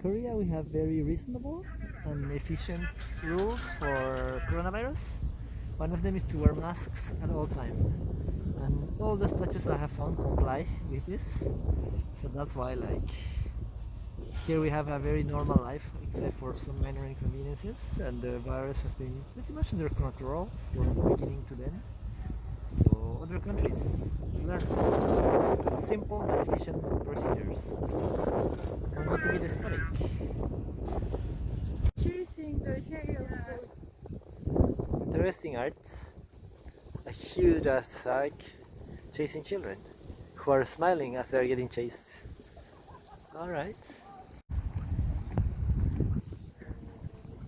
Korea, we have very reasonable and efficient rules for coronavirus. One of them is to wear masks at all time, and all the statues I have found comply with this. So that's why, like, here we have a very normal life, except for some minor inconveniences, and the virus has been pretty much under control from beginning to end. So other countries learn from this. Simple but efficient procedures. Don't want to be despotic. Choosing the shade of Interesting art. A huge ass shark chasing children who are smiling as they are getting chased. Alright.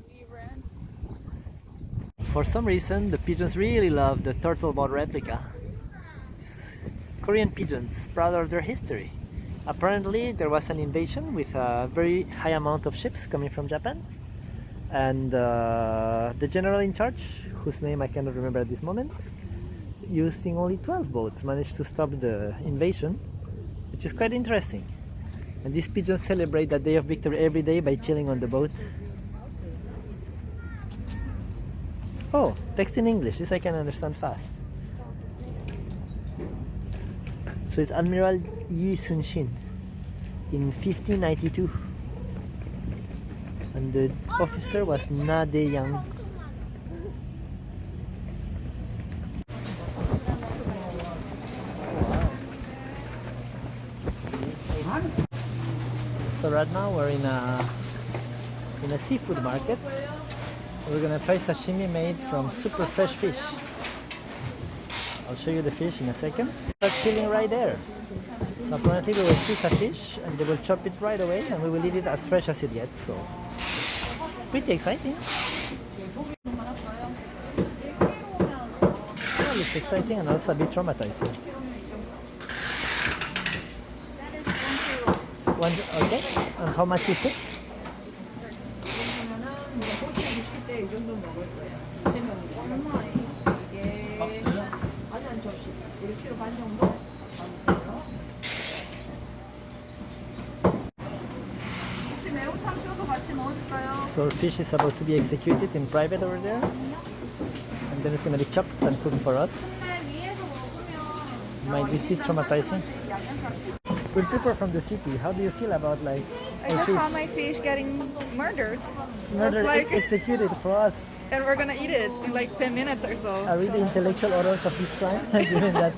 we ran. For some reason, the pigeons really love the turtle boat replica. Korean pigeons, proud of their history. Apparently, there was an invasion with a very high amount of ships coming from Japan, and the general in charge, whose name I cannot remember at this moment, using only 12 boats, managed to stop the invasion, which is quite interesting. And these pigeons celebrate the day of victory every day by chilling on the boat. Oh, text in English, this I can understand fast. So it's Admiral Yi Sun-shin in 1592, and the officer was Na De-yang. So right now we're in a seafood market. We're gonna try sashimi made from super fresh fish. I'll show you the fish in a second. That's chilling right there. So apparently we will choose a fish and they will chop it right away and we will eat it as fresh as it gets. So it's pretty exciting. Well, it's exciting and also a bit traumatizing. One, okay. And how much is it? So our fish is about to be executed in private over there, and then it's going to be chopped and cooked for us. Might this be traumatizing? With people from the city, how do you feel about like I just saw my fish getting murdered. murder like- executed for us? And we're gonna eat it in like 10 minutes or so. Are we the intellectual authors of this crime? Given that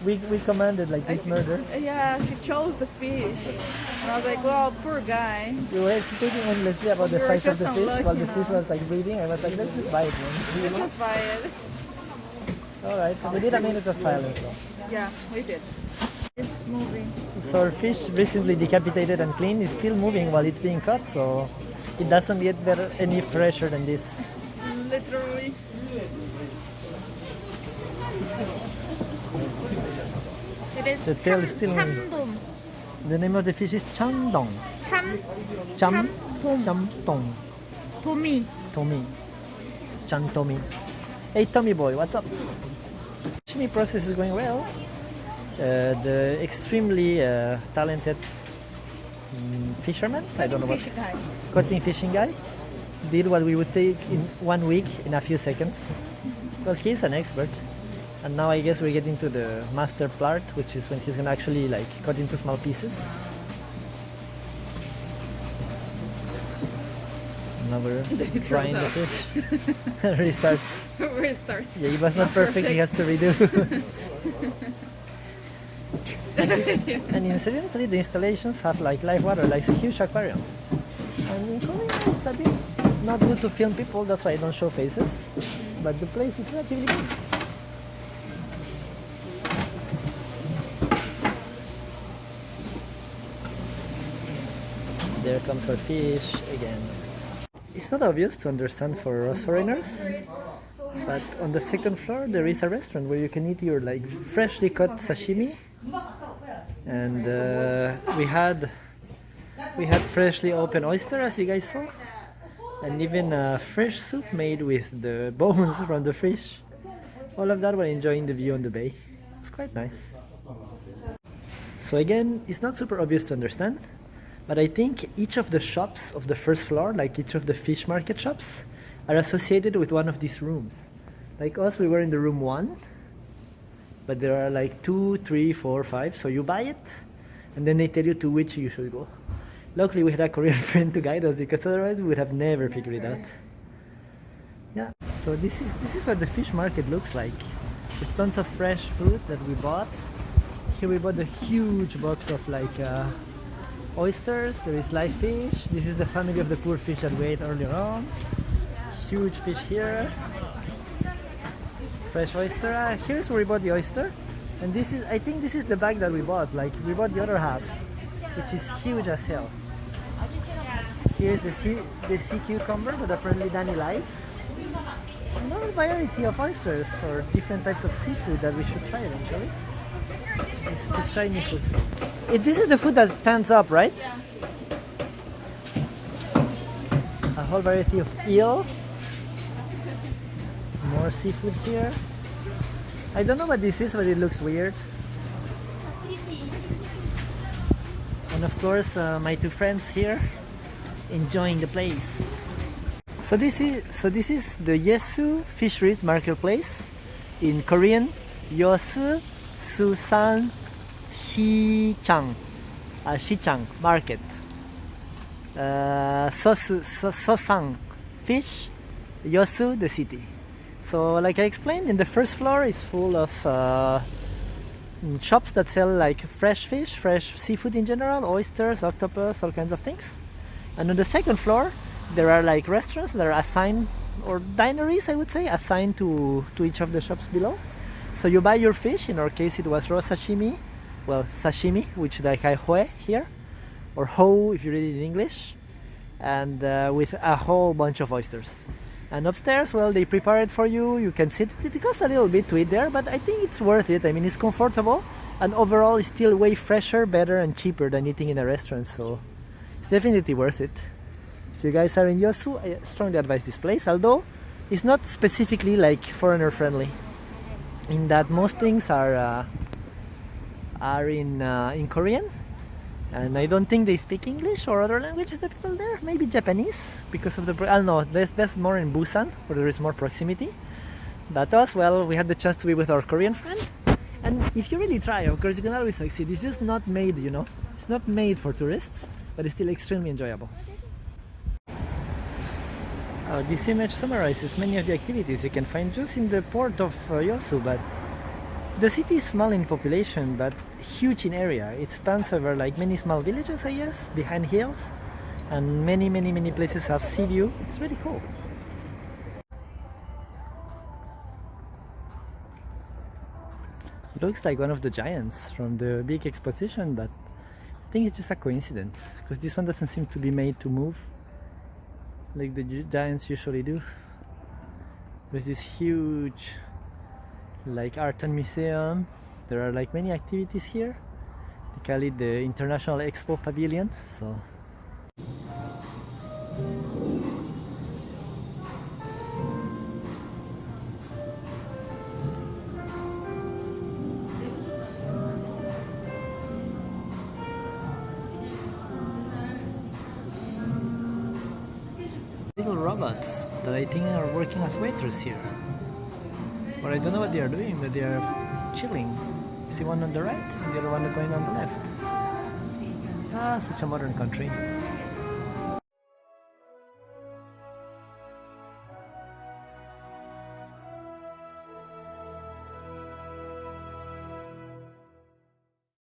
we commanded like this murder. Yeah, she chose the fish. And I was like, well, poor guy. We were executing endlessly about the We were size of just the fish unlucky while the now. fish was like breathing. I was like, let's just buy it, man. Let's just buy it. Alright, we did a minute of silence though. Yeah, we did. It's moving. So our fish, recently decapitated and cleaned, is still moving while it's being cut, so it doesn't get better, any fresher than this. Literally. It is The tail is still moving. 참돔. The name of the fish is Chandong. 참돔. Chamdong. 도미. Tommy. Chan Tommy. Hey Tommy boy, what's up? Sashimi process is going well. The extremely talented fisherman, I don't know what, cutting fishing guy, did what we would take in 1 week in a few seconds. Well, he's an expert, and now I guess we're getting to the master part, which is when he's gonna actually like cut into small pieces. Now we're trying the fish. Restart. Restart. Yeah, it was not perfect. He has to redo. And incidentally, the installations have like live water, like huge aquariums. And in Korea, it's a bit not good to film people. That's why I don't show faces. But the place is relatively big. There comes our fish again. It's not obvious to understand for us foreigners, but on the second floor there is a restaurant where you can eat your like freshly cut sashimi, and we had freshly opened oyster, as you guys saw, and even a fresh soup made with the bones from the fish. All of that while enjoying the view on the bay. It's quite nice. So again, it's not super obvious to understand, But I think each of the shops of the first floor, like each of the fish market shops, are associated with one of these rooms. Like us, we were in the room 1, but there are like 2, 3, 4, 5. So you buy it, and then they tell you to which you should go. Luckily, we had a Korean friend to guide us, because otherwise we would have never figured it out. Yeah. So this is what the fish market looks like, with tons of fresh food that we bought. Here we bought a huge box of like oysters. There is live fish. This is the family of the poor fish that we ate earlier on. Huge fish here. Fresh oyster. Here's where we bought the oyster. And this is, I think this is the bag that we bought. Like we bought the other half, which is huge as hell. Here's the sea cucumber that apparently Danny likes. Another variety of oysters or different types of seafood that we should try eventually. It's the shiny food. This is the food that stands up, right? Yeah. A whole variety of eel. More seafood here. I don't know what this is, but it looks weird. And of course, my two friends here enjoying the place. So this is the Yeosu Fisheries Marketplace, in Korean, Yeosu Susan Shichang Market. Sosang fish, Yeosu the city. So like I explained, in the first floor is full of shops that sell like fresh fish, fresh seafood in general, oysters, octopus, all kinds of things. And on the second floor there are like restaurants that are assigned, or dineries I would say, assigned to each of the shops below. So you buy your fish, in our case it was raw sashimi, well sashimi, which like I hoe here, or ho if you read it in English, and with a whole bunch of oysters. And upstairs, well, they prepare it for you, you can sit, it costs a little bit to eat there, but I think it's worth it. I mean, it's comfortable, and overall it's still way fresher, better and cheaper than eating in a restaurant, so it's definitely worth it. If you guys are in Yeosu, I strongly advise this place, although it's not specifically like foreigner friendly, in that most things are in Korean, and I don't think they speak English or other languages, the people there. Maybe Japanese, because of the, I don't know, that's more in Busan, where there is more proximity. But us, well, we had the chance to be with our Korean friend, and if you really try, of course you can always succeed. It's just not made, you know, it's not made for tourists, but it's still extremely enjoyable. This image summarizes many of the activities you can find just in the port of Yeosu, but the city is small in population but huge in area. It spans over like many small villages, I guess, behind hills, and many places have sea view. It's really cool. It looks like one of the giants from the big exposition, but I think it's just a coincidence, because this one doesn't seem to be made to move like the giants usually do. There's this huge like art and museum. There are like many activities here. They call it the International Expo Pavilion. So little robots that I think are working as waiters here. But I don't know what they are doing, but they are chilling. You see one on the right and the other one going on the left. Ah, such a modern country.